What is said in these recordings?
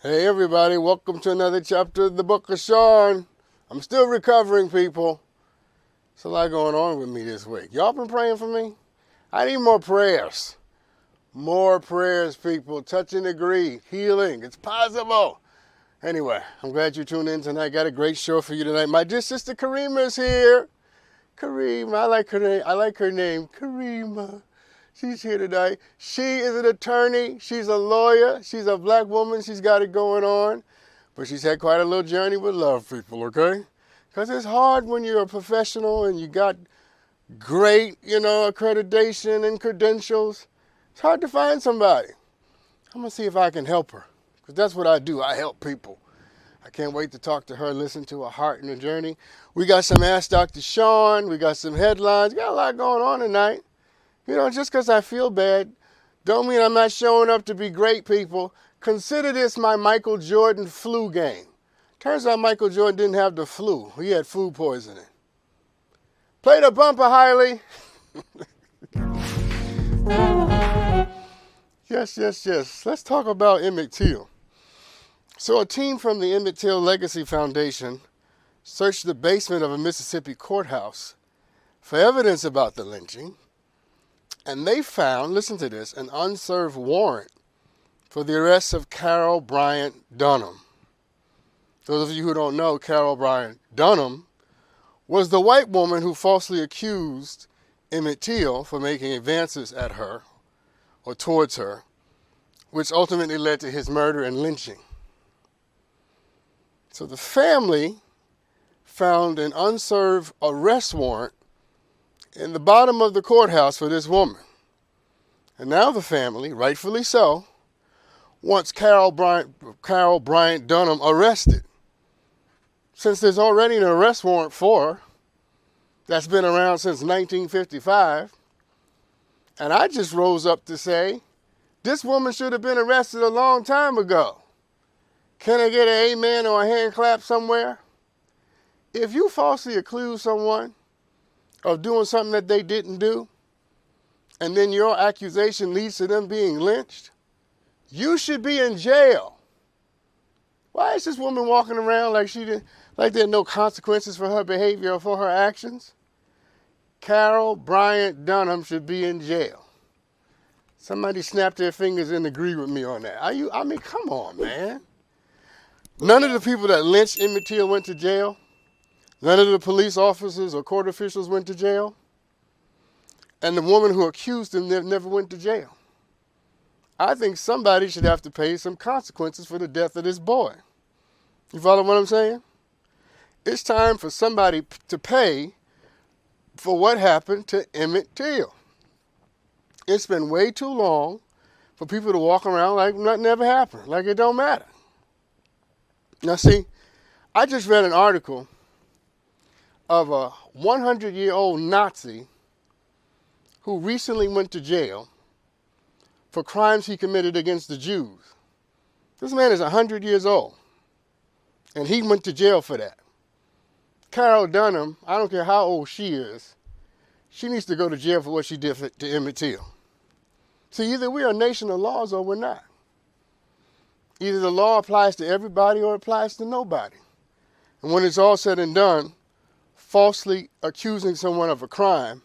Hey everybody, welcome to another chapter of the Book of Sean. I'm still recovering, people. There's a lot going on with me this week. Y'all been praying for me? I need more prayers. More prayers, people. Touch and agree. Healing. It's possible. Anyway, I'm glad you tuned in tonight. Got a great show for you tonight. My dear sister Karima is here. Karima, I like her name. Karima. She's here tonight. She is an attorney. She's a lawyer. She's a black woman. She's got it going on. But she's had quite a little journey with love, people, okay? Because it's hard when you're a professional and you got great, accreditation and credentials. It's hard to find somebody. I'm going to see if I can help her. Because that's what I do. I help people. I can't wait to talk to her, listen to her heart and her journey. We got some Ask Dr. Sean. We got some headlines. We got a lot going on tonight. Just because I feel bad, don't mean I'm not showing up to be great, people. Consider this my Michael Jordan flu game. Turns out Michael Jordan didn't have the flu. He had food poisoning. Play the bumper, Hiley. Yes. Let's talk about Emmett Till. So a team from the Emmett Till Legacy Foundation searched the basement of a Mississippi courthouse for evidence about the lynching. And they found, listen to this, an unserved warrant for the arrest of Carol Bryant Dunnham. Those of you who don't know, Carol Bryant Dunnham was the white woman who falsely accused Emmett Till for making advances at her or towards her, which ultimately led to his murder and lynching. So the family found an unserved arrest warrant in the bottom of the courthouse for this woman. And now the family, rightfully so, wants Carol Bryant Dunnham arrested. Since there's already an arrest warrant for her that's been around since 1955, and I just rose up to say, this woman should have been arrested a long time ago. Can I get an amen or a hand clap somewhere? If you falsely accuse someone of doing something that they didn't do, and then your accusation leads to them being lynched, you should be in jail. Why is this woman walking around like there are no consequences for her behavior or for her actions? Carol Bryant Dunnham should be in jail. Somebody snap their fingers and agree with me on that. Come on, man. None of the people that lynched Emmett Till went to jail. None of the police officers or court officials went to jail. And the woman who accused him never went to jail. I think somebody should have to pay some consequences for the death of this boy. You follow what I'm saying? It's time for somebody to pay for what happened to Emmett Till. It's been way too long for people to walk around like nothing ever happened, like it don't matter. Now see, I just read an article of a 100-year-old Nazi who recently went to jail for crimes he committed against the Jews. This man is 100 years old, and he went to jail for that. Carol Dunnham, I don't care how old she is, she needs to go to jail for what she did to Emmett Till. See, either we're a nation of laws or we're not. Either the law applies to everybody or it applies to nobody. And when it's all said and done, falsely accusing someone of a crime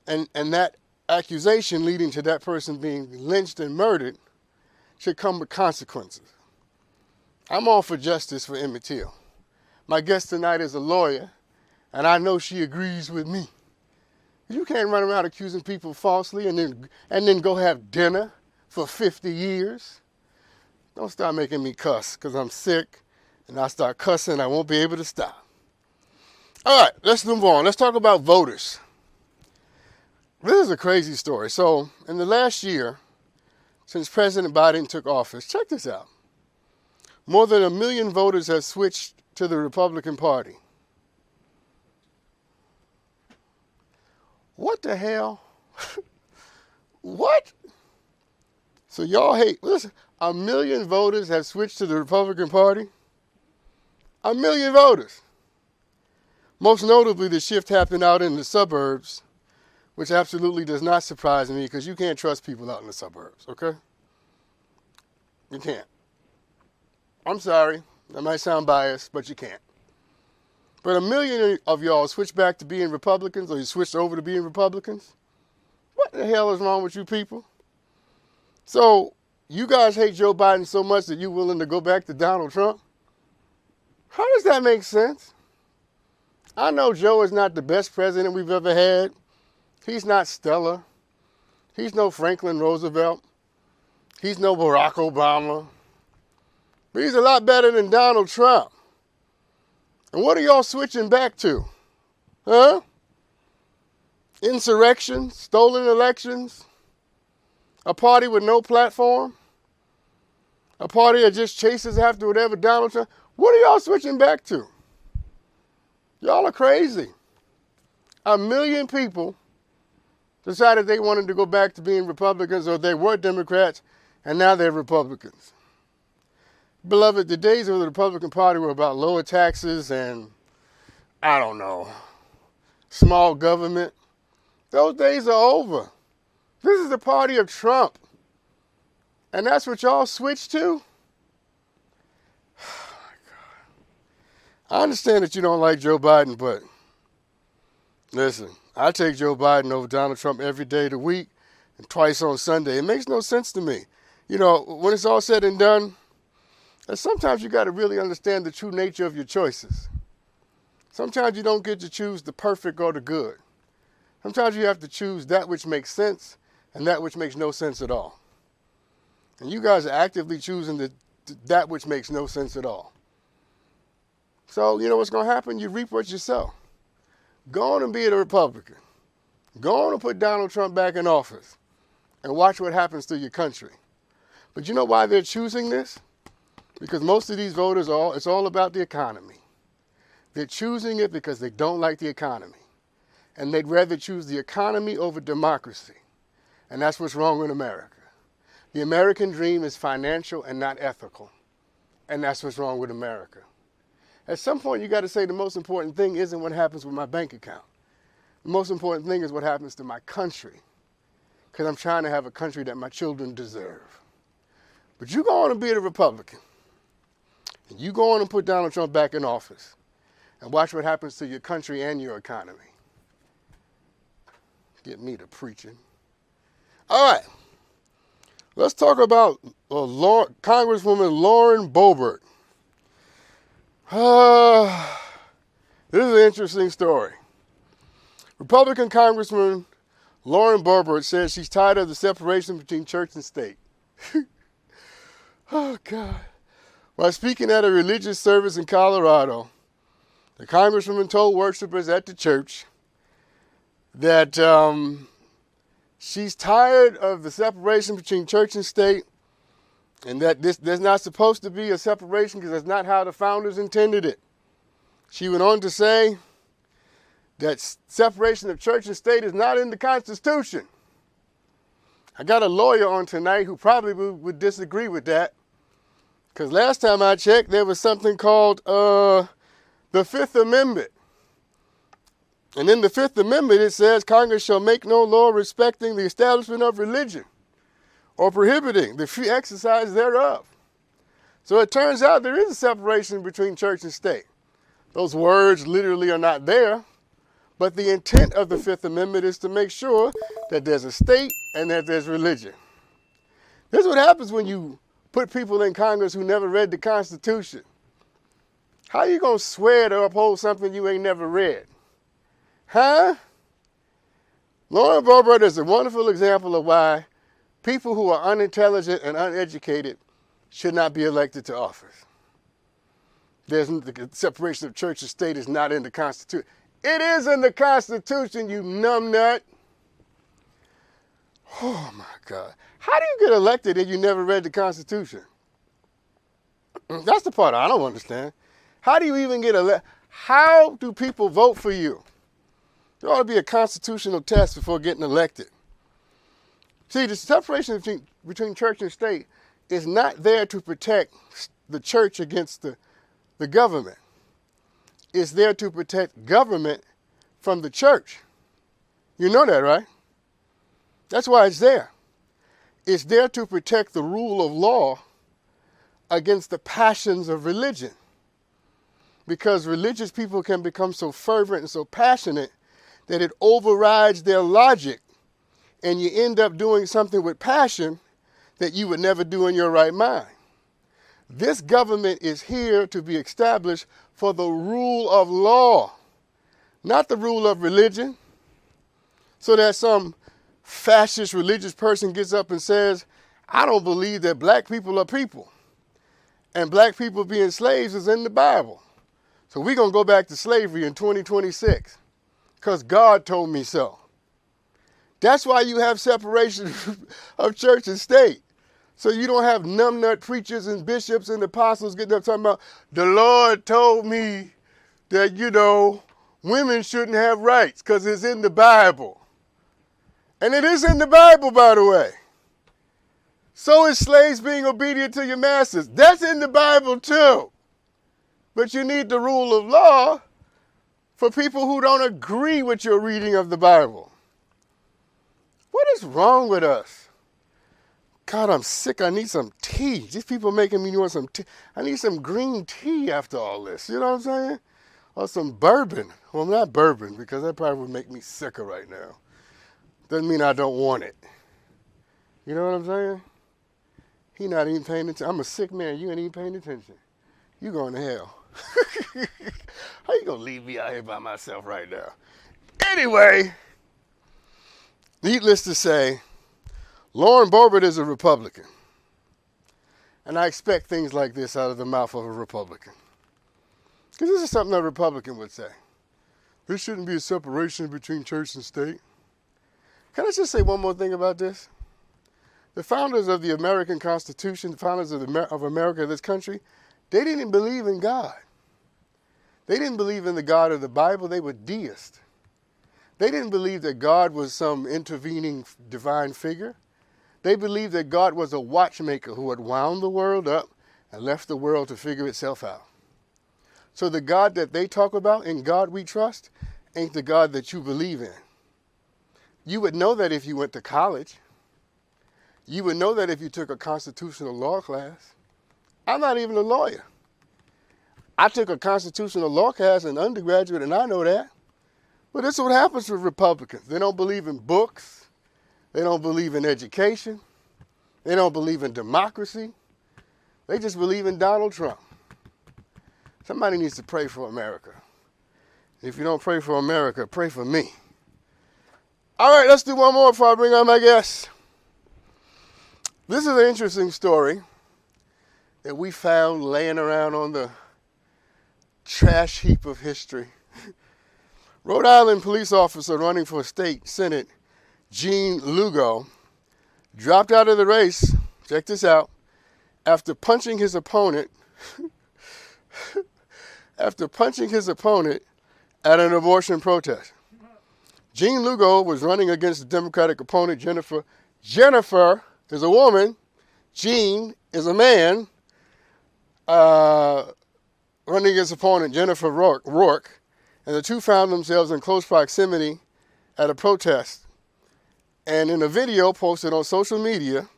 and that accusation leading to that person being lynched and murdered should come with consequences. I'm all for justice for Emmett Till. My guest tonight is a lawyer, and I know she agrees with me. You can't run around accusing people falsely and then go have dinner for 50 years. Don't start making me cuss, because I'm sick, and I start cussing, I won't be able to stop. All right, let's move on. Let's talk about voters. This is a crazy story. So, in the last year, since President Biden took office, check this out. More than 1 million voters have switched to the Republican Party. What the hell? What? So y'all hate, listen, 1 million voters have switched to the Republican Party? 1 million voters. Most notably, the shift happened out in the suburbs, which absolutely does not surprise me because you can't trust people out in the suburbs, okay? You can't. I'm sorry, that might sound biased, but you can't. But 1 million of y'all switched back to being Republicans, or you switched over to being Republicans. What the hell is wrong with you people? So you guys hate Joe Biden so much that you're willing to go back to Donald Trump? How does that make sense? I know Joe is not the best president we've ever had. He's not stellar. He's no Franklin Roosevelt. He's no Barack Obama. But he's a lot better than Donald Trump. And what are y'all switching back to? Huh? Insurrection, stolen elections, a party with no platform, a party that just chases after whatever Donald Trump. What are y'all switching back to? Y'all are crazy. 1 million people decided they wanted to go back to being Republicans, or they were Democrats, and now they're Republicans. Beloved, the days of the Republican Party were about lower taxes and, I don't know, small government. Those days are over. This is the party of Trump. And that's what y'all switched to? Oh my God. I understand that you don't like Joe Biden, but listen, I take Joe Biden over Donald Trump every day of the week and twice on Sunday. It makes no sense to me. You know, when it's all said and done, and sometimes you got to really understand the true nature of your choices. Sometimes you don't get to choose the perfect or the good. Sometimes you have to choose that which makes sense and that which makes no sense at all. And you guys are actively choosing that which makes no sense at all. So, you know what's going to happen? You reap what you sow. Go on and be a Republican. Go on and put Donald Trump back in office and watch what happens to your country. But you know why they're choosing this? Because most of these voters, it's all about the economy. They're choosing it because they don't like the economy. And they'd rather choose the economy over democracy. And that's what's wrong with America. The American dream is financial and not ethical. And that's what's wrong with America. At some point, you got to say the most important thing isn't what happens with my bank account. The most important thing is what happens to my country. Because I'm trying to have a country that my children deserve. But you go on and be a Republican. And you go on and put Donald Trump back in office. And watch what happens to your country and your economy. Get me to preaching. All right. Let's talk about Congresswoman Lauren Boebert. This is an interesting story. Republican Congresswoman Lauren Boebert says she's tired of the separation between church and state. Oh, God. While speaking at a religious service in Colorado, the Congresswoman told worshipers at the church that she's tired of the separation between church and state, and that there's not supposed to be a separation because that's not how the founders intended it. She went on to say that separation of church and state is not in the Constitution. I got a lawyer on tonight who probably would disagree with that, because last time I checked, there was something called the Fifth Amendment. And in the Fifth Amendment, it says Congress shall make no law respecting the establishment of religion or prohibiting the free exercise thereof. So it turns out there is a separation between church and state. Those words literally are not there, but the intent of the Fifth Amendment is to make sure that there's a state and that there's religion. This is what happens when you put people in Congress who never read the Constitution. How are you going to swear to uphold something you ain't never read? Huh? Lauren Boebert is a wonderful example of why people who are unintelligent and uneducated should not be elected to office. The separation of church and state is not in the Constitution. It is in the Constitution, you numbnut. Oh, my God. How do you get elected if you never read the Constitution? That's the part I don't understand. How do you even get elected? How do people vote for you? There ought to be a constitutional test before getting elected. See, the separation between church and state is not there to protect the church against the government. It's there to protect government from the church. You know that, right? That's why it's there. It's there to protect the rule of law against the passions of religion. Because religious people can become so fervent and so passionate that it overrides their logic, and you end up doing something with passion that you would never do in your right mind. This government is here to be established for the rule of law, not the rule of religion. So that some fascist religious person gets up and says, I don't believe that black people are people, and black people being slaves is in the Bible. So we're going to go back to slavery in 2026 because God told me so. That's why you have separation of church and state. So you don't have numbnut preachers and bishops and apostles getting up talking about, the Lord told me that, women shouldn't have rights because it's in the Bible. And it is in the Bible, by the way. So is slaves being obedient to your masters. That's in the Bible too. But you need the rule of law for people who don't agree with your reading of the Bible. What is wrong with us? God, I'm sick. I need some tea. These people making me want some tea. I need some green tea after all this. You know what I'm saying? Or some bourbon. Well, not bourbon, because that probably would make me sicker right now. Doesn't mean I don't want it. You know what I'm saying? He not even paying attention. I'm a sick man. You ain't even paying attention. You going to hell. How you going to leave me out here by myself right now? Anyway, needless to say, Lauren Boebert is a Republican. And I expect things like this out of the mouth of a Republican. Because this is something a Republican would say. There shouldn't be a separation between church and state. Can I just say one more thing about this? The founders of the American Constitution, the founders of America, this country, they didn't believe in God. They didn't believe in the God of the Bible. They were deists. They didn't believe that God was some intervening divine figure. They believed that God was a watchmaker who had wound the world up and left the world to figure itself out. So the God that they talk about, in God we trust, ain't the God that you believe in. You would know that if you went to college. You would know that if you took a constitutional law class. I'm not even a lawyer. I took a constitutional law class in undergraduate, and I know that. But this is what happens with Republicans. They don't believe in books. They don't believe in education. They don't believe in democracy. They just believe in Donald Trump. Somebody needs to pray for America. If you don't pray for America, pray for me. All right, let's do one more before I bring on my guest. This is an interesting story that we found laying around on the trash heap of history. Rhode Island police officer running for state senate, Gene Lugo, dropped out of the race, check this out, after punching his opponent at an abortion protest. Gene Lugo was running against the Democratic opponent, Jennifer. Jennifer is a woman. Gene is a man. Running against opponent, Jennifer Rourke, and the two found themselves in close proximity at a protest. And in a video posted on social media,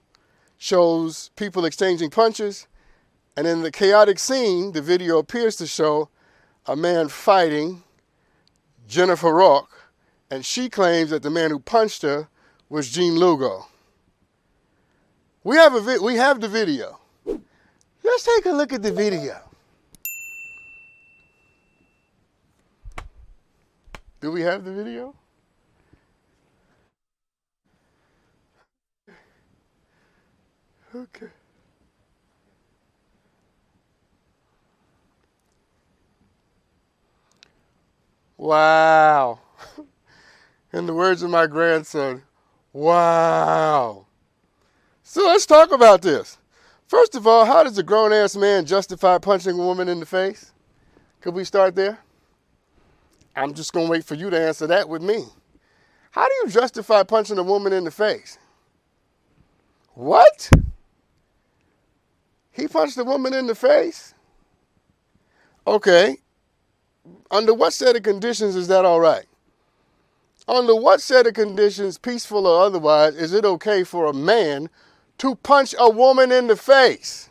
shows people exchanging punches. And in the chaotic scene, the video appears to show a man fighting Jennifer Rourke. And she claims that the man who punched her was Gene Lugo. We have the video. Let's take a look at the video. Do we have the video? Okay. Wow. In the words of my grandson, wow. So let's talk about this. First of all, how does a grown-ass man justify punching a woman in the face? Could we start there? I'm just going to wait for you to answer that with me. How do you justify punching a woman in the face? What? He punched a woman in the face? Okay. Under what set of conditions is that all right? Under what set of conditions, peaceful or otherwise, is it okay for a man to punch a woman in the face?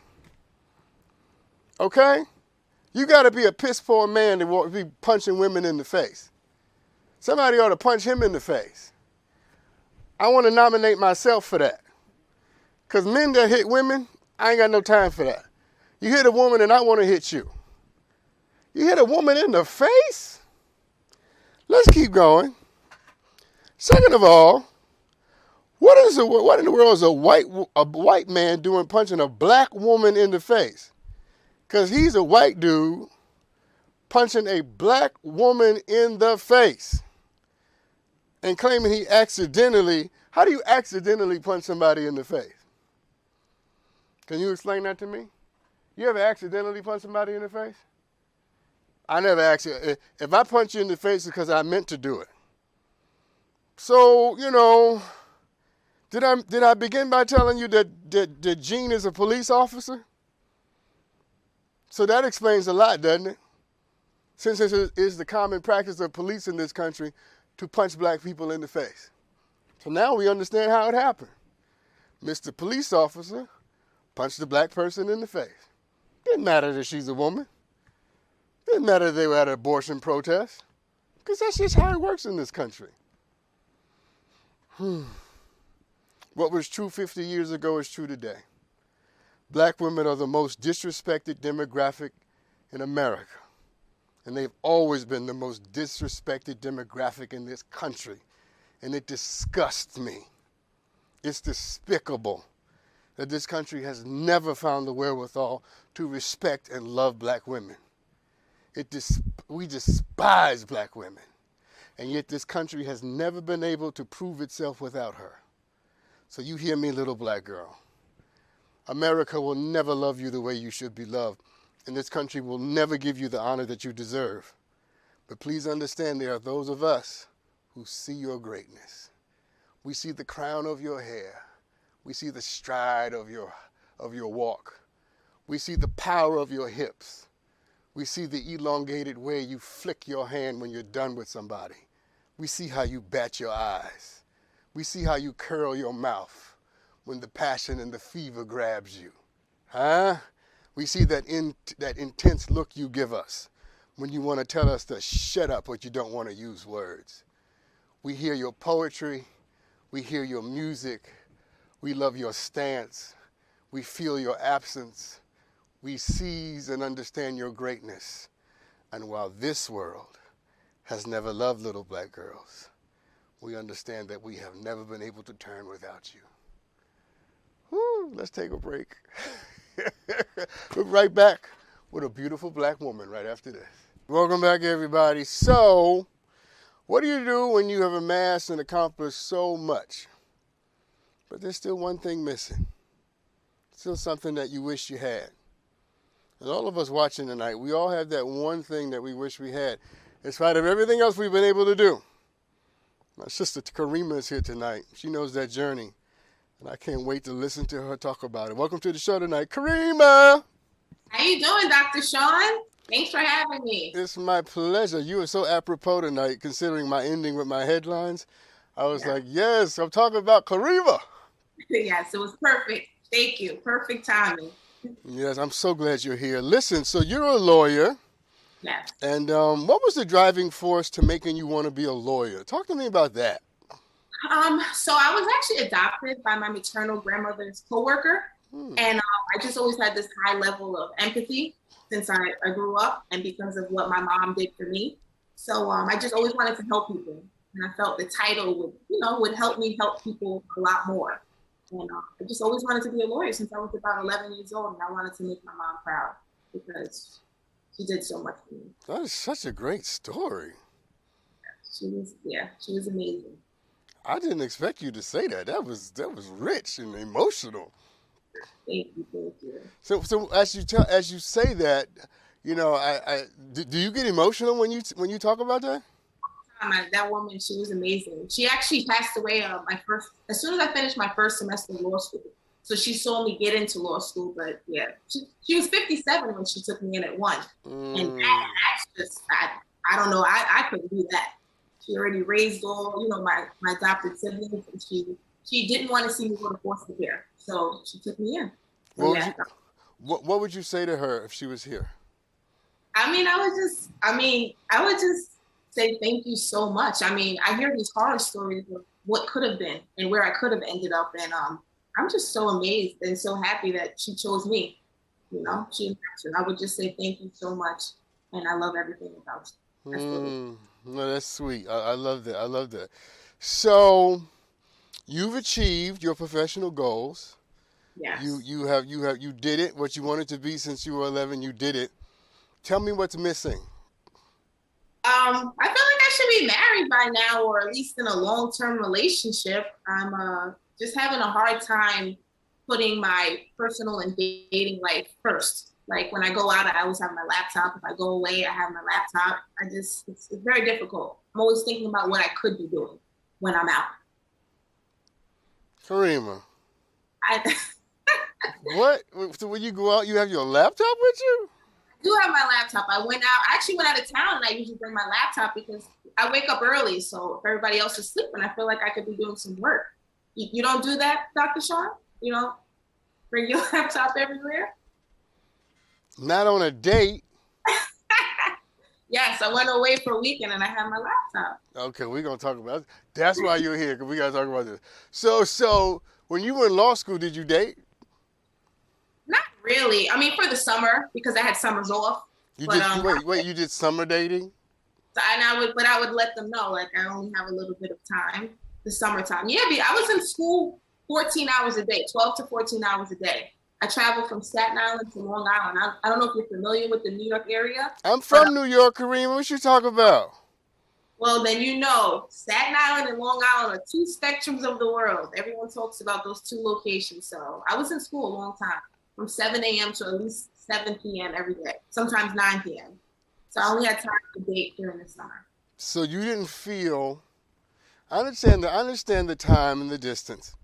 Okay? You got to be a piss poor man to be punching women in the face. Somebody ought to punch him in the face. I want to nominate myself for that. Because men that hit women, I ain't got no time for that. You hit a woman and I want to hit you. You hit a woman in the face? Let's keep going. Second of all, what in the world is a white man doing punching a black woman in the face? Because he's a white dude punching a black woman in the face and claiming he accidentally. How do you accidentally punch somebody in the face? Can you explain that to me? You ever accidentally punch somebody in the face? I never actually. If I punch you in the face, it's because I meant to do it. So, did I begin by telling you that Gene is a police officer? So that explains a lot, doesn't it? Since it is the common practice of police in this country to punch black people in the face. So now we understand how it happened. Mr. Police Officer punched the black person in the face. Didn't matter that she's a woman. Didn't matter that they were at an abortion protest. Because that's just how it works in this country. What was true 50 years ago is true today. Black women are the most disrespected demographic in America. And they've always been the most disrespected demographic in this country. And it disgusts me. It's despicable that this country has never found the wherewithal to respect and love black women. We despise black women. And yet this country has never been able to prove itself without her. So you hear me, little black girl. America will never love you the way you should be loved. And this country will never give you the honor that you deserve. But please understand there are those of us who see your greatness. We see the crown of your hair. We see the stride of your walk. We see the power of your hips. We see the elongated way you flick your hand when you're done with somebody. We see how you bat your eyes. We see how you curl your mouth when the passion and the fever grabs you. We see that intense look you give us when you want to tell us to shut up but you don't want to use words. We hear your poetry. We hear your music. We love your stance. We feel your absence. We seize and understand your greatness. And while this world has never loved little black girls, we understand that we have never been able to turn without you. Woo, let's take a break. We'll be right back with a beautiful black woman right after this. Welcome back, everybody. So, what do you do when you have amassed and accomplished so much, but there's still one thing missing? Still something that you wish you had. And all of us watching tonight, we all have that one thing that we wish we had, in spite of everything else we've been able to do. My sister Karima is here tonight. She knows that journey, and I can't wait to listen to her talk about it. Welcome to the show tonight, Karima. How you doing, Dr. Sean? Thanks for having me. It's my pleasure. You were so apropos tonight, considering my ending with my headlines. I was like, yes, I'm talking about Karima. Yes, it was perfect. Thank you. Perfect timing. Yes, I'm so glad you're here. Listen, so you're a lawyer. Yes. And what was the driving force to making you want to be a lawyer? Talk to me about that. So I was actually adopted by my maternal grandmother's coworker. And I just always had this high level of empathy since I grew up and because of what my mom did for me. So I just always wanted to help people. And I felt the title would help me help people a lot more. And I just always wanted to be a lawyer since I was about 11 years old, and I wanted to make my mom proud because she did so much for me. That is such a great story. She was amazing. I didn't expect you to say that. That was rich and emotional. Thank you. So as you say that, do you get emotional when you talk about that? That woman, she was amazing. She actually passed away as soon as I finished my first semester of law school. So she saw me get into law school, but yeah, she was 57 when she took me in at 1. And that's just, I don't know, I couldn't do that. She already raised all, my adopted siblings, and she didn't want to see me go to foster care. So she took me in. What What would you say to her if she was here? I would just say thank you so much. I mean, I hear these horror stories of what could have been and where I could have ended up. And I'm just so amazed and so happy that she chose me. You know, I would just say thank you so much. And I love everything about you. That's what it is. No, that's sweet. I love that. I love that. So you've achieved your professional goals. Yes. You did it. What you wanted to be since you were 11, you did it. Tell me what's missing. I feel like I should be married by now, or at least in a long-term relationship. I'm just having a hard time putting my personal and dating life first. Like when I go out, I always have my laptop. If I go away, I have my laptop. It's very difficult. I'm always thinking about what I could be doing when I'm out. Karima, I what? So when you go out, you have your laptop with you? do have my laptop. I actually went out of town and I usually bring my laptop because I wake up early. So if everybody else is sleeping, I feel like I could be doing some work. You don't do that, Dr. Sean? You don't bring your laptop everywhere? Not on a date. Yes, I went away for a weekend and I had my laptop. Okay, we're gonna talk about it. That's why you're here, because we gotta talk about this. So when you were in law school, did you date? Not really. I mean, for the summer because I had summers off. You did summer dating? But I would let them know like I only have a little bit of time, the summertime. Yeah, I was in school 14 hours a day, 12 to 14 hours a day. I traveled from Staten Island to Long Island. I don't know if you're familiar with the New York area. I'm from New York, Karima. What you talk about? Well, then you know, Staten Island and Long Island are two spectrums of the world. Everyone talks about those two locations. So I was in school a long time, from 7 a.m. to at least 7 p.m. every day, sometimes 9 p.m. So I only had time to date during the summer. So you didn't feel, I understand the time and the distance,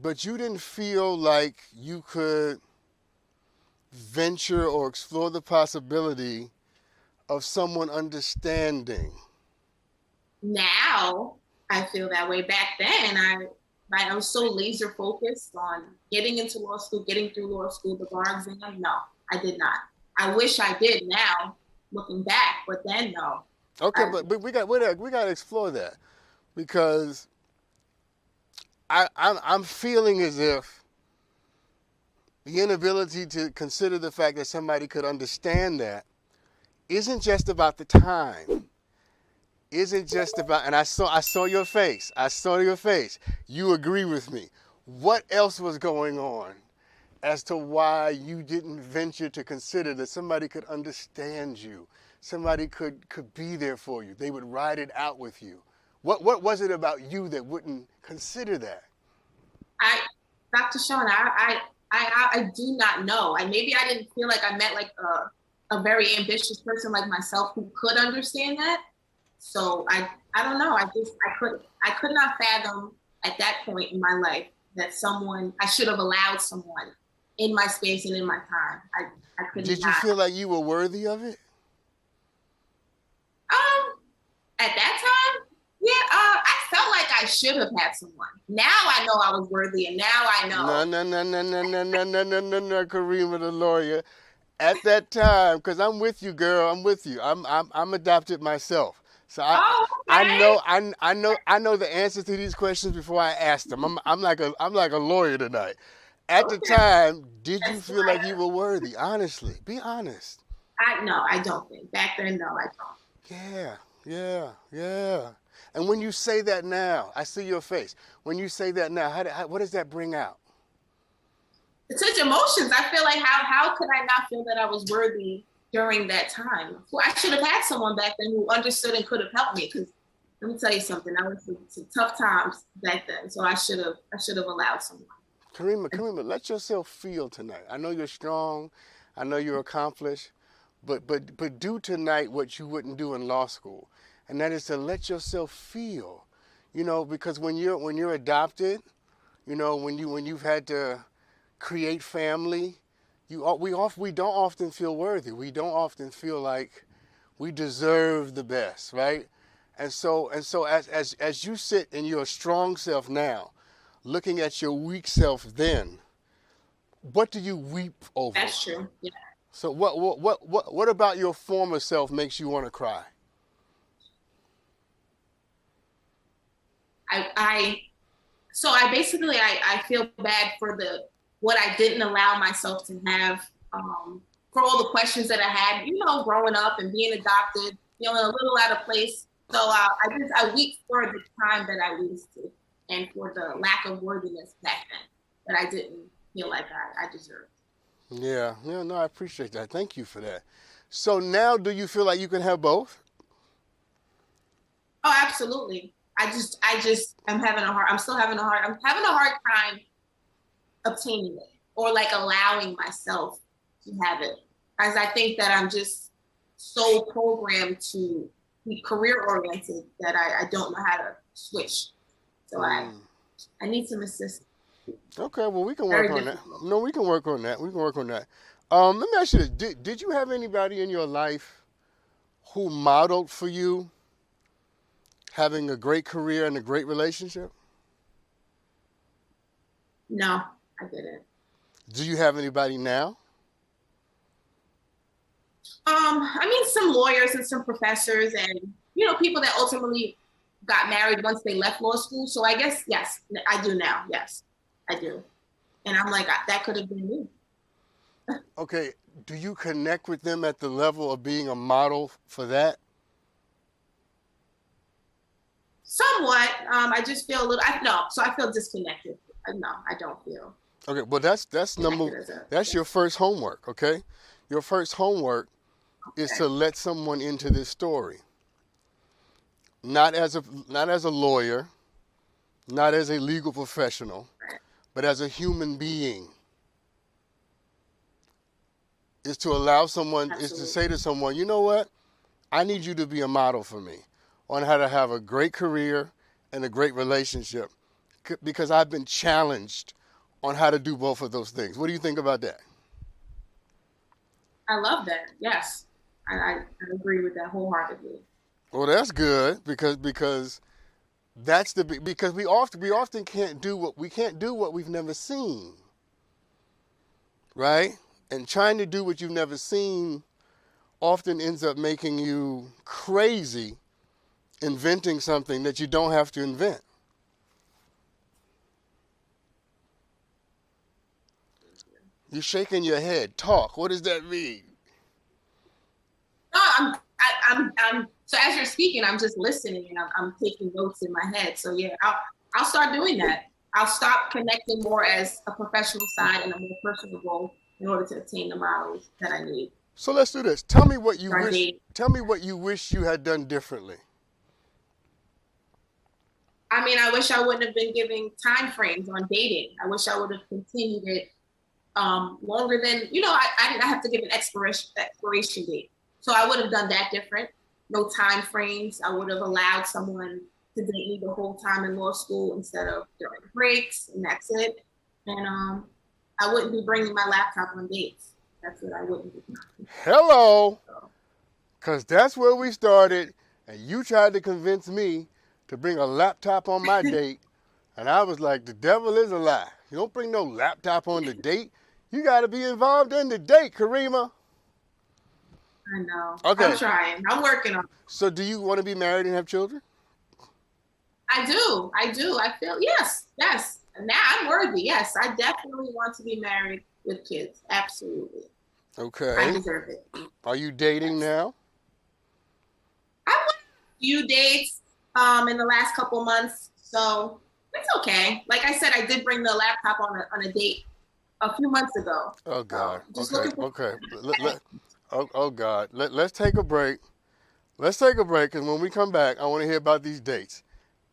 but you didn't feel like you could venture or explore the possibility of someone understanding. Now I feel that way. Back then, I was so laser focused on getting into law school, getting through law school, the bar exam. No, I did not. I wish I did now, looking back, but then no. Okay, but we got to explore that, because I'm feeling as if the inability to consider the fact that somebody could understand that isn't just about the time. Isn't just about, and I saw your face. I saw your face. You agree with me. What else was going on as to why you didn't venture to consider that somebody could understand you? Somebody could be there for you. They would ride it out with you. What was it about you that wouldn't consider that? Dr. Sean, I do not know. Maybe I didn't feel like I met like a very ambitious person like myself who could understand that. So I don't know. I could not fathom at that point in my life that I should have allowed someone in my space and in my time. I couldn't. Did you feel like you were worthy of it? At that time, yeah, I felt like I should have had someone. Now I know I was worthy, and now I know. No, Karima the lawyer. At that time, because I'm with you, girl. I'm with you. I'm adopted myself. So Okay. I know the answers to these questions before I ask them. I'm like a lawyer tonight. At the time, did you feel like you were worthy? Honestly, be honest. I don't think. Back then, no, I don't. Yeah. And when you say that now, I see your face. When you say that now, what does that bring out? It's such emotions. I feel like how could I not feel that I was worthy during that time? Well, I should have had someone back then who understood and could have helped me. Because let me tell you something, I went through some tough times back then, so I should have allowed someone. Karima, let yourself feel tonight. I know you're strong. I know you're accomplished. But do tonight what you wouldn't do in law school, and that is to let yourself feel. You know, because when you're adopted, you know, when you've had to create family, we don't often feel worthy. We don't often feel like we deserve the best, right? And so as you sit in your strong self now, looking at your weak self then, what do you weep over? That's true. Yeah. So what about your former self makes you want to cry? I so I basically I feel bad for the what I didn't allow myself to have, for all the questions that I had, growing up and being adopted, feeling a little out of place. So I weep for the time that I wasted and for the lack of worthiness back then that I didn't feel like I deserved. Yeah, yeah, no, I appreciate that. Thank you for that. So now, do you feel like you can have both? Oh, absolutely. I'm still I'm having a hard time obtaining it or like allowing myself to have it. As I think that I'm just so programmed to be career oriented that I don't know how to switch. So I need some assistance. Okay, well, we can work Very on that. difficult. No, we can work on that. We can work on that. Let me ask you this. Did you have anybody in your life who modeled for you having a great career and a great relationship? No, I didn't. Do you have anybody now? I mean, some lawyers and some professors and, people that ultimately got married once they left law school. So I guess, yes, I do now. Yes, I do. And I'm like, that could have been me. Okay, do you connect with them at the level of being a model for that? Somewhat. I just feel a little, no, so I feel disconnected. No, I don't feel Okay, well, that's connected as that's your first homework, okay? Your first homework is okay. to let someone into this story. Not as a lawyer, not as a legal professional, but as a human being. Is to allow someone, is to Absolutely. say to someone, you know what? I need you to be a model for me on how to have a great career and a great relationship because I've been challenged on how to do both of those things. What do you think about that? I love that. Yes. I agree with that wholeheartedly. Well, that's good because because we often can't do what we've never seen, right? And trying to do what you've never seen often ends up making you crazy inventing something that you don't have to invent. You're shaking your head. Talk. What does that mean? No, so as you're speaking, I'm just listening and I'm taking notes in my head. So yeah, I'll start doing that. I'll stop connecting more as a professional side and a more personal role in order to attain the models that I need. So let's do this. Tell me what you Start wish. dating. Tell me what you wish you had done differently. I mean, I wish I wouldn't have been giving time frames on dating. I wish I would have continued it longer than, I didn't have to give an expiration date. So I would have done that different. No time frames. I would have allowed someone to date me the whole time in law school instead of during breaks, and that's it. And I wouldn't be bringing my laptop on dates. That's what I wouldn't be. Hello, So, because that's where we started, and you tried to convince me to bring a laptop on my date, and I was like, the devil is a lie. You don't bring no laptop on the date. You got to be involved in the date, Karima. I know. Okay. I'm trying. I'm working on it. So do you want to be married and have children? I do. I feel, yes. Now I'm worthy. Yes, I definitely want to be married with kids. Absolutely. I Okay. deserve it. Are you dating Yes. now? I went a few dates in the last couple months, so it's okay. Like I said, I did bring the laptop on a date a few months ago. Oh So God. just Okay. looking for. Okay. Oh God. Let's take a break. Let's take a break, and when we come back, I want to hear about these dates,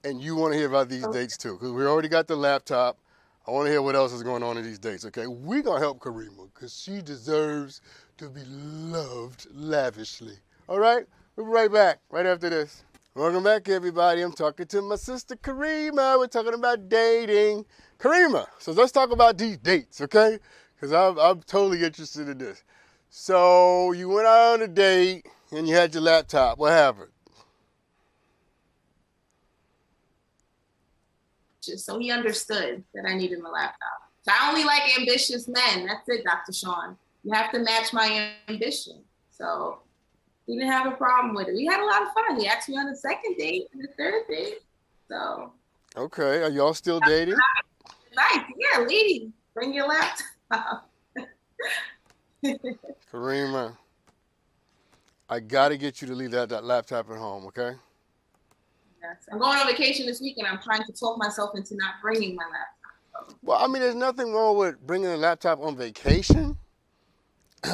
and you want to hear about these Okay. dates too, because we already got the laptop. I want to hear what else is going on in these dates. Okay, we're gonna help Karima because she deserves to be loved lavishly. All right, we'll be right back right after this. Welcome back, everybody. I'm talking to my sister Karima. We're talking about dating. Karima, so let's talk about these dates, okay? Because I'm totally interested in this. So you went out on a date and you had your laptop. What happened? So he understood that I needed my laptop. So I only like ambitious men. That's it, Dr. Sean. You have to match my ambition. So he didn't have a problem with it. We had a lot of fun. He asked me on the second date and the third date. So. Okay, are y'all still dating? Nice. Yeah, lady, bring your laptop. Karima, I got to get you to leave that laptop at home, okay? Yes. I'm going on vacation this week, and I'm trying to talk myself into not bringing my laptop. Well, I mean, there's nothing wrong with bringing a laptop on vacation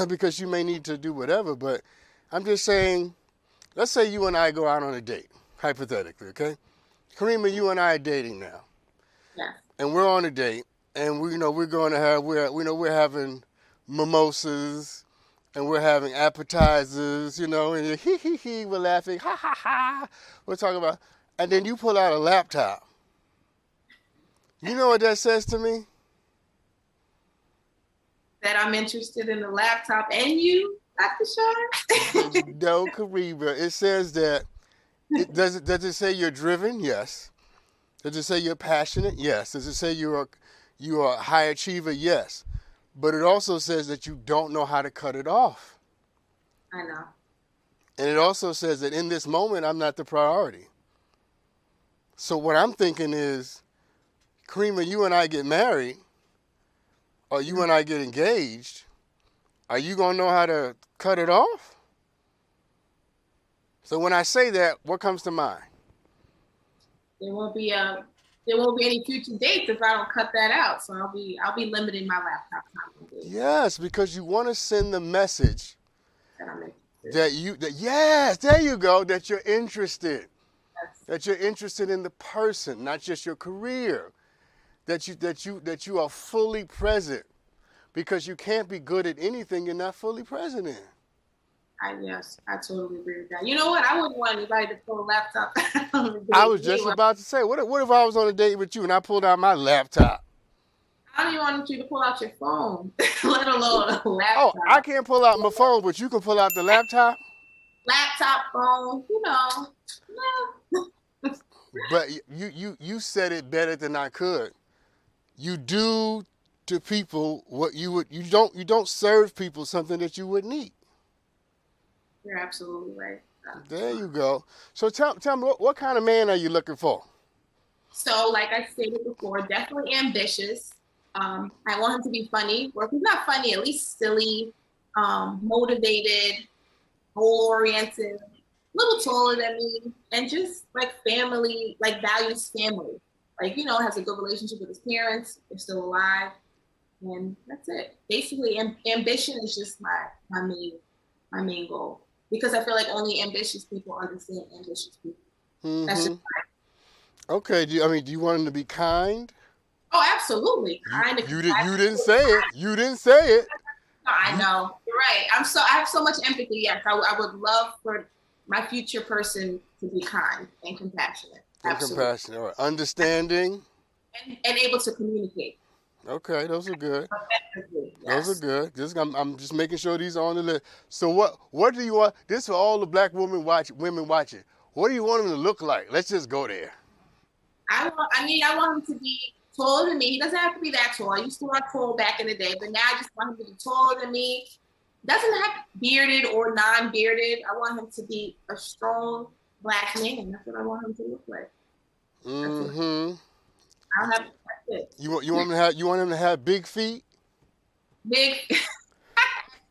because you may need to do whatever, but I'm just saying, let's say you and I go out on a date, hypothetically, okay? Karima, you and I are dating now. Yeah. And we're on a date, and we're having mimosas, and we're having appetizers, and we're laughing, ha ha ha. We're talking about, and then you pull out a laptop. You know what that says to me? That I'm interested in the laptop and you, Dr. Sean? No, Karima. It says that. Does it say you're driven? Yes. Does it say you're passionate? Yes. Does it say you're a high achiever? Yes. But it also says that you don't know how to cut it off. I know. And it also says that in this moment, I'm not the priority. So what I'm thinking is, Karima, you and I get married, or you and I get engaged, are you going to know how to cut it off? So when I say that, what comes to mind? There won't be any future dates if I don't cut that out. So I'll be limiting my laptop time. Yes, because you want to send the message yes, there you go, that you're interested. Yes. That you're interested in the person, not just your career. That you are fully present. Because you can't be good at anything you're not fully present in. Yes, I totally agree with that. You know what? I wouldn't want anybody to pull a laptop out. I was just about to say, what if I was on a date with you and I pulled out my laptop? I don't even want you to pull out your phone, let alone a laptop. Oh, I can't pull out my phone, but you can pull out the laptop? Laptop, phone, Yeah. But you said it better than I could. You do to people what you don't serve people something that you wouldn't eat. You're absolutely right. There you go. So tell me, what kind of man are you looking for? So, like I stated before, definitely ambitious. I want him to be funny, or if he's not funny, at least silly, motivated, goal-oriented, a little taller than me, and just like family, like values family. Like, has a good relationship with his parents, they're still alive, and that's it. Basically, ambition is just my main goal. Because I feel like only ambitious people understand ambitious people. Mm-hmm. That's just okay. Do you want him to be kind? Oh, absolutely. Kind. You didn't say it. You didn't say it. No, I know. You're right. I have so much empathy. Yes, I would love for my future person to be kind and compassionate. Absolutely. Compassionate. All right. Understanding. And able to communicate. Okay, those are good. Yes. Those are good. I'm just making sure these are on the list. So what do you want? This is for all the black women watching. What do you want him to look like? Let's just go there. I want him to be taller than me. He doesn't have to be that tall. I used to want tall back in the day, but now I just want him to be taller than me. Doesn't have bearded or non-bearded. I want him to be a strong black man. That's what I want him to look like. Mm-hmm. I don't have. You want him to have big feet? Big,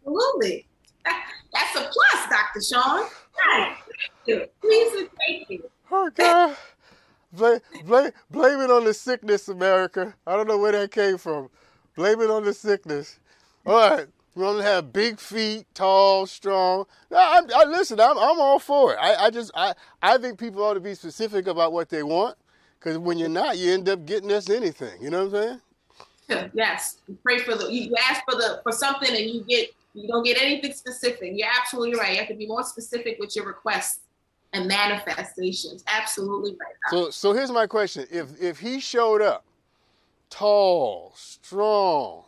absolutely. That's a plus, Dr. Sean. Right. Thank you. Please and thank you. Oh God. Blame it on the sickness, America. I don't know where that came from. Blame it on the sickness. All right. We want to have big feet, tall, strong. Listen, I'm all for it. I think people ought to be specific about what they want. Because when you're not, you end up getting us anything. You know what I'm saying? Yes. You ask for something and you don't get anything specific. You're absolutely right. You have to be more specific with your requests and manifestations. Absolutely right. So here's my question. If he showed up tall, strong,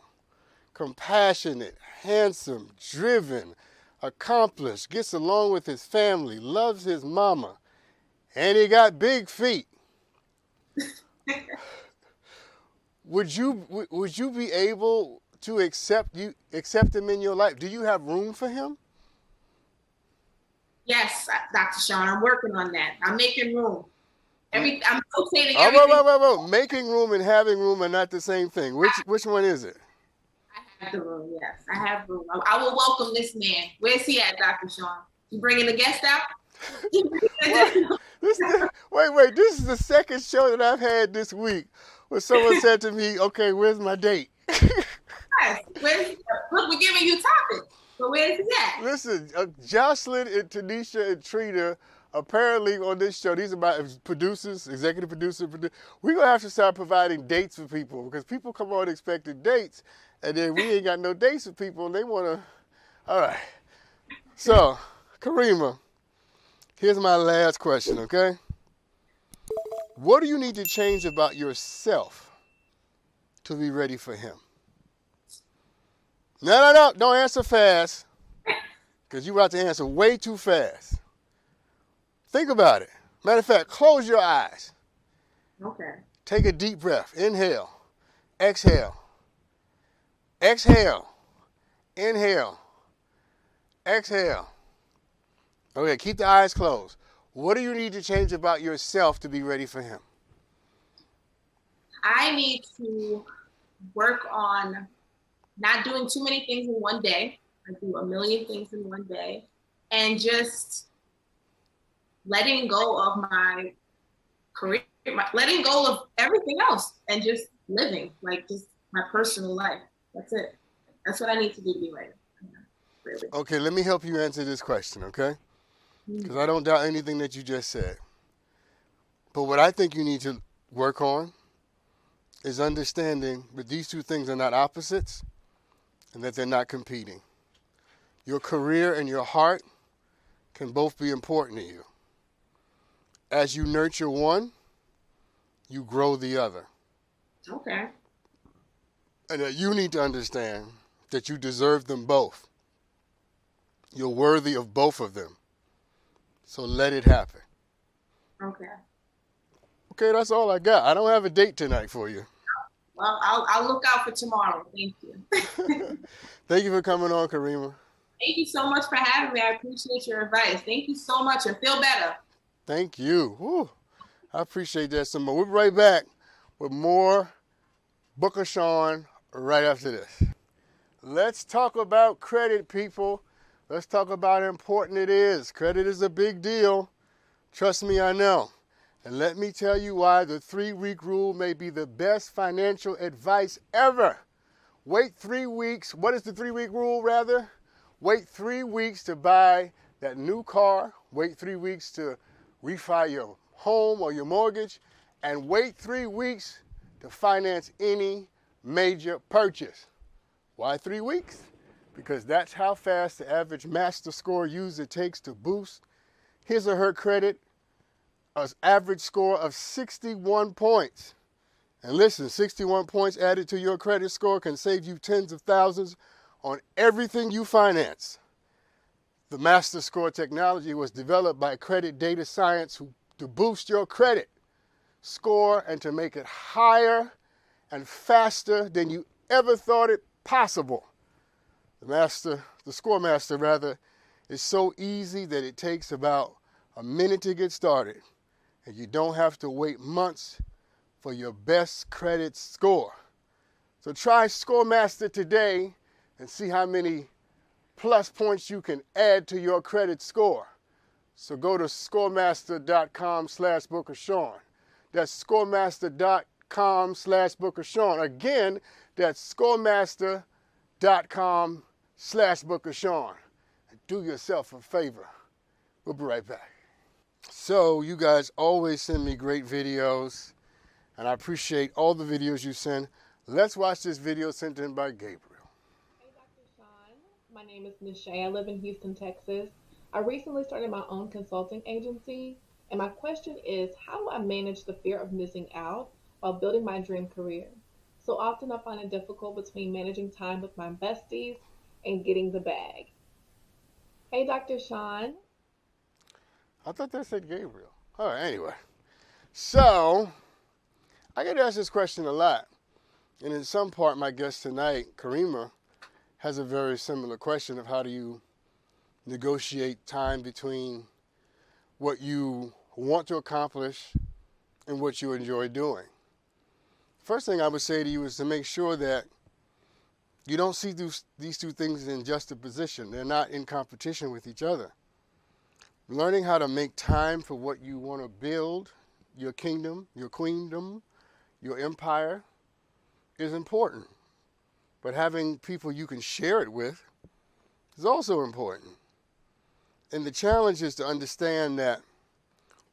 compassionate, handsome, driven, accomplished, gets along with his family, loves his mama, and he got big feet, would you be able to accept him in your life? Do you have room for him? Yes, Dr. Sean, I'm working on that. I'm making room. I'm rotating Oh, everything. wait. Making room and having room are not the same thing. Which one is it? I have the room, yes. I have room. I will welcome this man. Where's he at, Dr. Sean? You bringing the guest out? Wait. This is the second show that I've had this week where someone said to me, okay, where's my date? Yes. Look, we're giving you topics. But where's he at? Listen, Jocelyn and Tanisha and Trina, apparently on this show, these are my producers, executive producer. We're going to have to start providing dates for people because people come on expecting dates, and then we ain't got no dates for people, and they want to. All right. So, Karima, here's my last question, okay? What do you need to change about yourself to be ready for him? No. Don't answer fast because you're about to answer way too fast. Think about it. Matter of fact, close your eyes. Okay. Take a deep breath. Inhale. Exhale. Exhale. Inhale. Exhale. Okay, keep the eyes closed. What do you need to change about yourself to be ready for him? I need to work on not doing too many things in one day. I do a million things in one day. And just letting go of my career, letting go of everything else and just living, like just my personal life. That's it. That's what I need to do to be ready. Really. Okay, let me help you answer this question, okay? Because I don't doubt anything that you just said. But what I think you need to work on is understanding that these two things are not opposites and that they're not competing. Your career and your heart can both be important to you. As you nurture one, you grow the other. Okay. And that you need to understand that you deserve them both. You're worthy of both of them. So let it happen. Okay. Okay, that's all I got. I don't have a date tonight for you. Well, I'll look out for tomorrow. Thank you. Thank you for coming on, Karima. Thank you so much for having me. I appreciate your advice. Thank you so much and feel better. Thank you. Whew. I appreciate that so much. We'll be right back with more Booker Sean right after this. Let's talk about credit, people. Let's talk about how important it is. Credit is a big deal. Trust me, I know. And let me tell you why the 3-week rule may be the best financial advice ever. Wait 3 weeks. What is the 3-week rule, rather? Wait 3 weeks to buy that new car. Wait 3 weeks to refi your home or your mortgage. And wait 3 weeks to finance any major purchase. Why 3 weeks? Because that's how fast the average Master Score user takes to boost his or her credit. An average score of 61 points. And listen, 61 points added to your credit score can save you tens of thousands on everything you finance. The Master Score technology was developed by Credit Data Science to boost your credit score and to make it higher and faster than you ever thought it possible. The Score Master, is so easy that it takes about a minute to get started. And you don't have to wait months for your best credit score. So try ScoreMaster today and see how many plus points you can add to your credit score. So go to scoremaster.com/BookerSean. That's scoremaster.com/BookerSean. Again, that's scoremaster.com/BookerSean. And do yourself a favor. We'll be right back. So you guys always send me great videos, and I appreciate all the videos you send. Let's watch this video sent in by Gabriel. Hey, Dr. Sean. My name is Nishay. I live in Houston, Texas. I recently started my own consulting agency, and my question is, how do I manage the fear of missing out while building my dream career? So often I find it difficult between managing time with my besties and getting the bag. Hey, Dr. Sean. I thought that said Gabriel. All right, anyway. So, I get asked this question a lot. And in some part, my guest tonight, Karima, has a very similar question of how do you negotiate time between what you want to accomplish and what you enjoy doing. First thing I would say to you is to make sure that you don't see these two things in juxtaposition. They're not in competition with each other. Learning how to make time for what you want to build, your kingdom, your queendom, your empire, is important. But having people you can share it with is also important. And the challenge is to understand that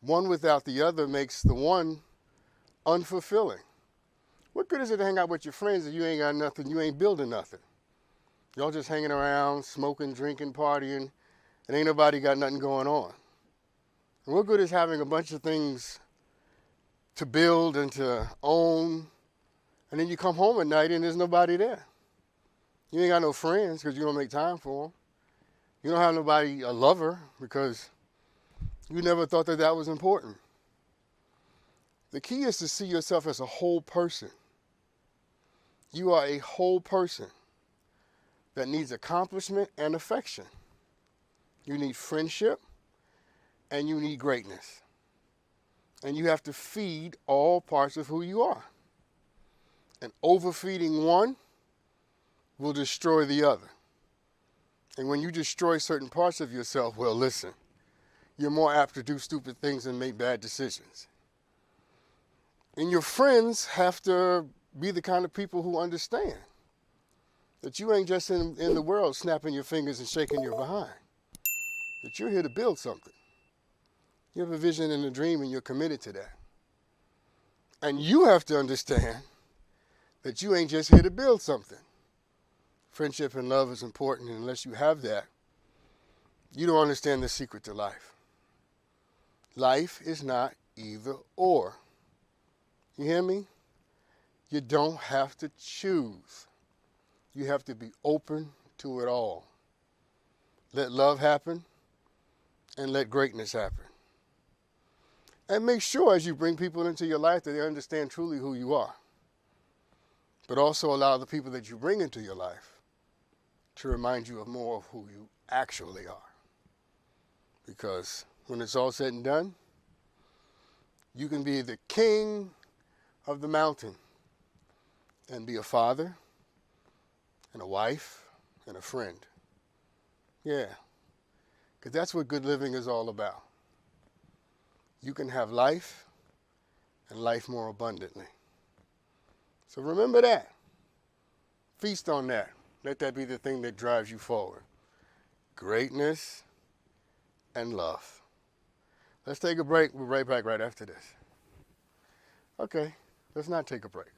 one without the other makes the one unfulfilling. What good is it to hang out with your friends if you ain't got nothing, you ain't building nothing? Y'all just hanging around, smoking, drinking, partying, and ain't nobody got nothing going on. And what good is having a bunch of things to build and to own, and then you come home at night and there's nobody there? You ain't got no friends because you don't make time for them. You don't have nobody, a lover, because you never thought that that was important. The key is to see yourself as a whole person. You are a whole person that needs accomplishment and affection. You need friendship and you need greatness. And you have to feed all parts of who you are. And overfeeding one will destroy the other. And when you destroy certain parts of yourself, well, listen, you're more apt to do stupid things and make bad decisions. And your friends have to be the kind of people who understand that you ain't just in the world snapping your fingers and shaking your behind. That you're here to build something. You have a vision and a dream and you're committed to that. And you have to understand that you ain't just here to build something. Friendship and love is important, and unless you have that, you don't understand the secret to life. Life is not either or. You hear me? You don't have to choose. You have to be open to it all. Let love happen and let greatness happen. And make sure as you bring people into your life that they understand truly who you are. But also allow the people that you bring into your life to remind you of more of who you actually are. Because when it's all said and done, you can be the king of the mountain and be a father and a wife and a friend. Yeah, because that's what good living is all about. You can have life and life more abundantly. So remember that. Feast on that. Let that be the thing that drives you forward. Greatness and love. Let's take a break. We'll be right back right after this. Okay, let's not take a break.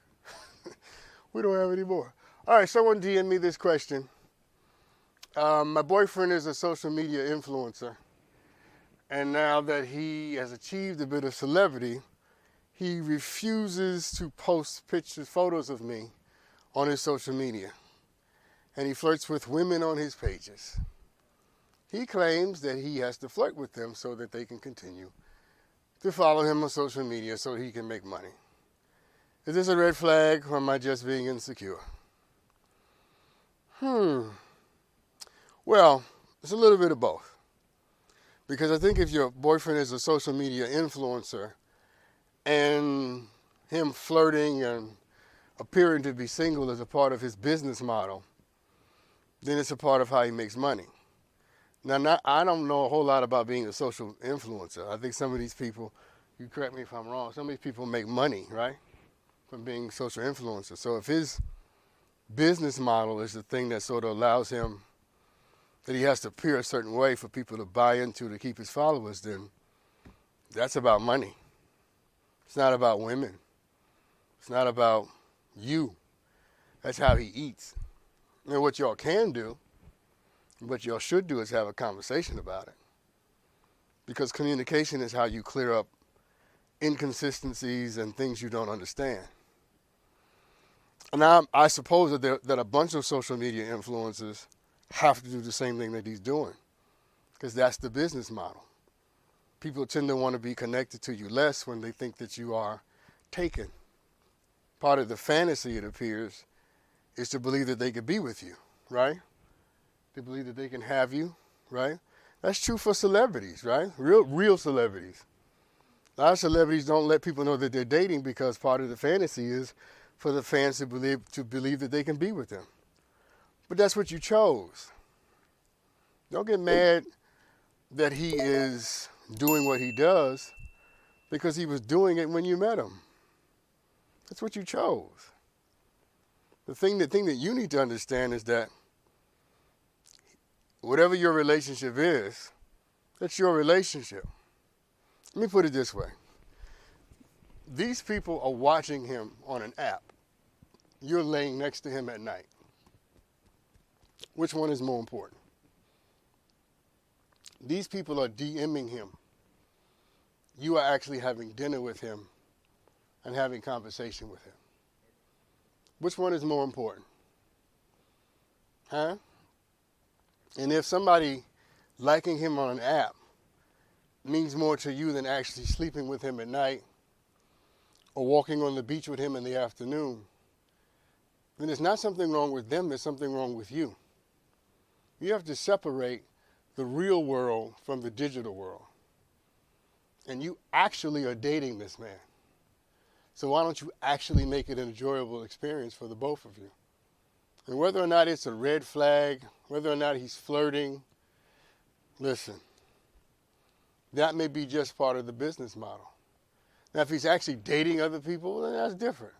We don't have any more. All right, someone DM'd me this question. My boyfriend is a social media influencer. And now that he has achieved a bit of celebrity, he refuses to post pictures, photos of me on his social media. And he flirts with women on his pages. He claims that he has to flirt with them so that they can continue to follow him on social media so he can make money. Is this a red flag, or am I just being insecure? Well, it's a little bit of both. Because I think if your boyfriend is a social media influencer and him flirting and appearing to be single is a part of his business model, then it's a part of how he makes money. Now, I don't know a whole lot about being a social influencer. I think some of these people, you correct me if I'm wrong, some of these people make money, right, from being social influencers. So if his business model is the thing that sort of allows him, that he has to appear a certain way for people to buy into to keep his followers, then that's about money. It's not about women. It's not about you. That's how he eats. And what y'all can do, what y'all should do, is have a conversation about it. Because communication is how you clear up inconsistencies and things you don't understand. And I suppose that a bunch of social media influencers have to do the same thing that he's doing, because that's the business model. People tend to want to be connected to you less when they think that you are taken. part of the fantasy, it appears, is to believe that they could be with you, right? They believe that they can have you, right? That's true for celebrities, right? Real celebrities. A lot of celebrities don't let people know that they're dating because part of the fantasy is for the fans to believe that they can be with them. But that's what you chose. Don't get mad that he is doing what he does because he was doing it when you met him. That's what you chose. The thing that you need to understand is that whatever your relationship is, that's your relationship. Let me put it this way. These people are watching him on an app. You're laying next to him at night. Which one is more important? These people are DMing him. You are actually having dinner with him and having conversation with him. Which one is more important? Huh? And if somebody liking him on an app means more to you than actually sleeping with him at night or walking on the beach with him in the afternoon, then there's not something wrong with them, there's something wrong with you. You have to separate the real world from the digital world. And you actually are dating this man. So why don't you actually make it an enjoyable experience for the both of you? And whether or not it's a red flag, whether or not he's flirting, listen, that may be just part of the business model. Now, if he's actually dating other people, then that's different.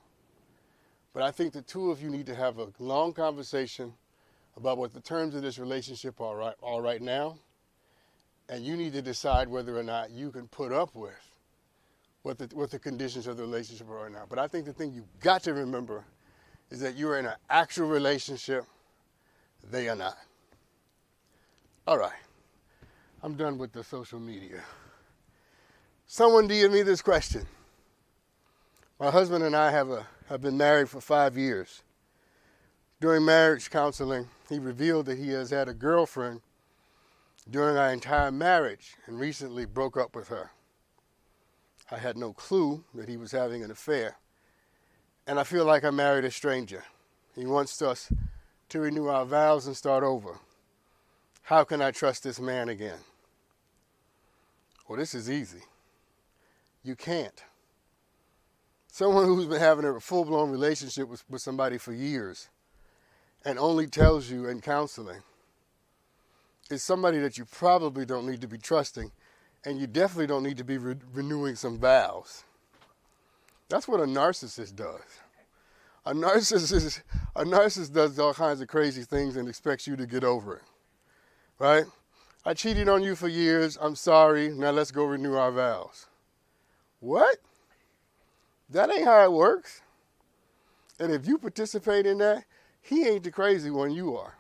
But I think the two of you need to have a long conversation about what the terms of this relationship are right now. And you need to decide whether or not you can put up with what the conditions of the relationship are right now. But I think the thing you've got to remember is that you're in an actual relationship. They are not. All right. I'm done with the social media. Someone DM'd me this question. My husband and I have been married for 5 years. During marriage counseling, he revealed that he has had a girlfriend during our entire marriage and recently broke up with her. I had no clue that he was having an affair, and I feel like I married a stranger. He wants us to renew our vows and start over. How can I trust this man again? Well, this is easy. You can't. Someone who's been having a full-blown relationship with somebody for years and only tells you in counseling is somebody that you probably don't need to be trusting, and you definitely don't need to be renewing some vows. That's what a narcissist does. A narcissist does all kinds of crazy things and expects you to get over it, right? I cheated on you for years. I'm sorry. Now let's go renew our vows. What? That ain't how it works. And if you participate in that, he ain't the crazy one, you are.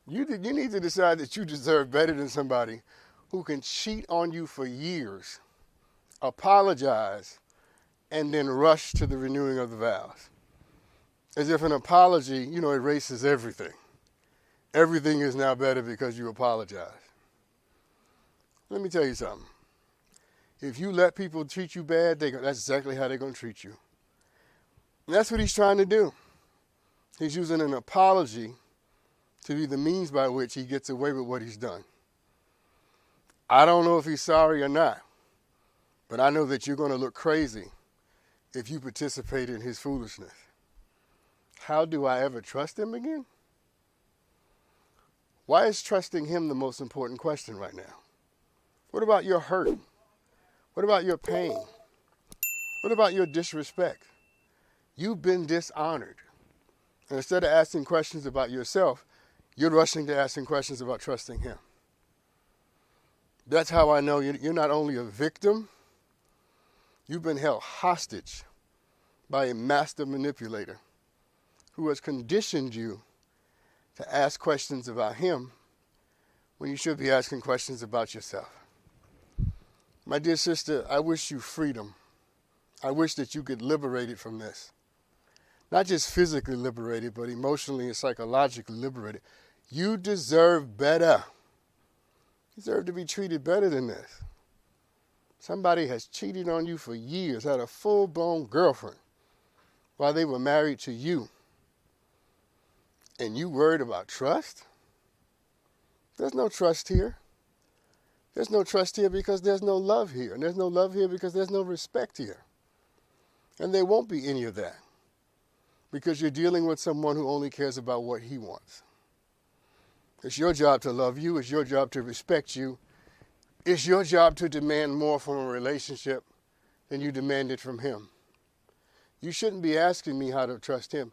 You need to decide that you deserve better than somebody who can cheat on you for years, apologize, and then rush to the renewing of the vows. As if an apology, erases everything. Everything is now better because you apologize. Let me tell you something. If you let people treat you bad, that's exactly how they're going to treat you. And that's what he's trying to do. He's using an apology to be the means by which he gets away with what he's done. I don't know if he's sorry or not, but I know that you're going to look crazy if you participate in his foolishness. How do I ever trust him again? Why is trusting him the most important question right now? What about your hurt? What about your pain? What about your disrespect? You've been dishonored. And instead of asking questions about yourself, you're rushing to asking questions about trusting him. That's how I know you're not only a victim, you've been held hostage by a master manipulator who has conditioned you to ask questions about him when you should be asking questions about yourself. My dear sister, I wish you freedom. I wish that you get liberated from this. Not just physically liberated, but emotionally and psychologically liberated. You deserve better. You deserve to be treated better than this. Somebody has cheated on you for years, had a full-blown girlfriend, while they were married to you, and you worried about trust? There's no trust here. There's no trust here because there's no love here. And there's no love here because there's no respect here. And there won't be any of that because you're dealing with someone who only cares about what he wants. It's your job to love you. It's your job to respect you. It's your job to demand more from a relationship than you demanded from him. You shouldn't be asking me how to trust him.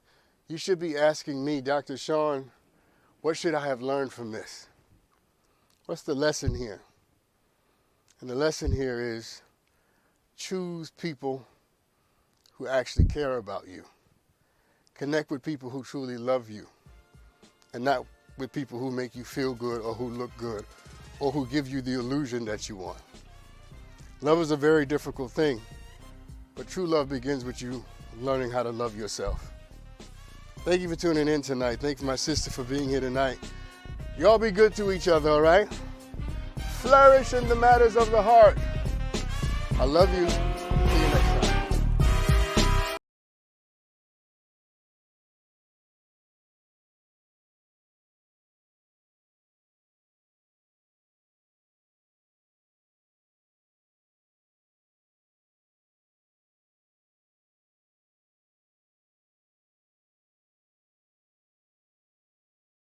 You should be asking me, Dr. Sean, what should I have learned from this? What's the lesson here? And the lesson here is choose people who actually care about you. Connect with people who truly love you and not with people who make you feel good or who look good or who give you the illusion that you want. Love is a very difficult thing, but true love begins with you learning how to love yourself. Thank you for tuning in tonight. Thank you, my sister, for being here tonight. Y'all be good to each other, all right? Flourish in the matters of the heart. I love you.